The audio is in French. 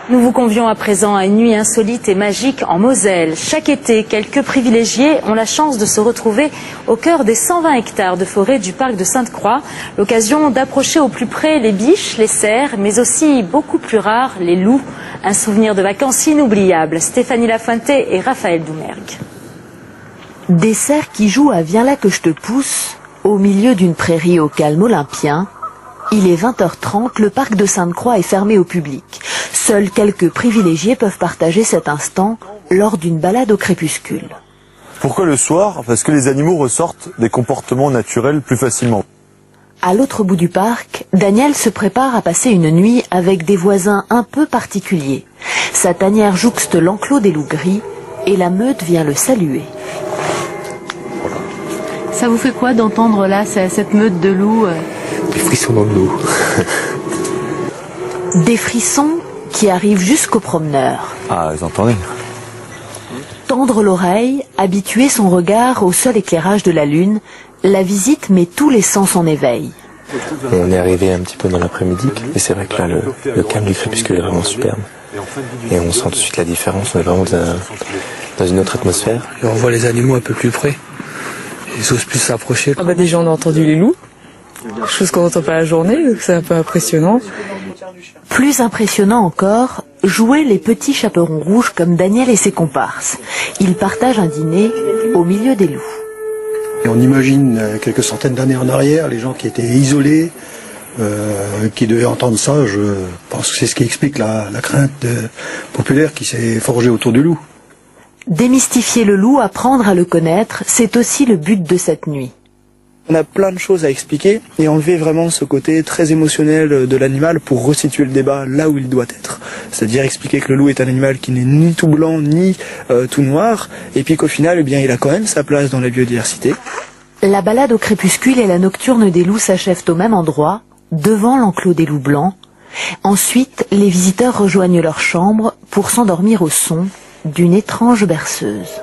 Nous vous convions à présent à une nuit insolite et magique en Moselle. Chaque été, quelques privilégiés ont la chance de se retrouver au cœur des 120 hectares de forêt du parc de Sainte-Croix. L'occasion d'approcher au plus près les biches, les cerfs, mais aussi beaucoup plus rares, les loups. Un souvenir de vacances inoubliable. Stéphanie Lafuente et Raphaël Doumergue. Des cerfs qui jouent à Viens là que je te pousse, au milieu d'une prairie au calme olympien. Il est 20h30, le parc de Sainte-Croix est fermé au public. Seuls quelques privilégiés peuvent partager cet instant lors d'une balade au crépuscule. Pourquoi le soir? Parce que les animaux ressortent des comportements naturels plus facilement. À l'autre bout du parc, Daniel se prépare à passer une nuit avec des voisins un peu particuliers. Sa tanière jouxte l'enclos des loups gris et la meute vient le saluer. Ça vous fait quoi d'entendre là cette meute de loups? Des frissons dans le dos. Des frissons qui arrivent jusqu'aux promeneurs. Ah, vous entendez? Tendre l'oreille, habituer son regard au seul éclairage de la lune, la visite met tous les sens en éveil. On est arrivé un petit peu dans l'après-midi et c'est vrai que là le calme du crépuscule est vraiment superbe. Et on sent tout de suite la différence, on est vraiment dans une autre atmosphère. Et on voit les animaux un peu plus près, ils osent plus s'approcher. Déjà on a entendu les loups, chose qu'on n'entend pas la journée, donc c'est un peu impressionnant. Plus impressionnant encore, jouer les petits chaperons rouges comme Daniel et ses comparses. Ils partagent un dîner au milieu des loups. Et on imagine quelques centaines d'années en arrière, les gens qui étaient isolés, qui devaient entendre ça. Je pense que c'est ce qui explique la crainte populaire qui s'est forgée autour du loup. Démystifier le loup, apprendre à le connaître, c'est aussi le but de cette nuit. On a plein de choses à expliquer et enlever vraiment ce côté très émotionnel de l'animal pour resituer le débat là où il doit être. C'est-à-dire expliquer que le loup est un animal qui n'est ni tout blanc ni tout noir et puis qu'au final, eh bien, il a quand même sa place dans la biodiversité. La balade au crépuscule et la nocturne des loups s'achèvent au même endroit, devant l'enclos des loups blancs. Ensuite, les visiteurs rejoignent leur chambre pour s'endormir au son d'une étrange berceuse.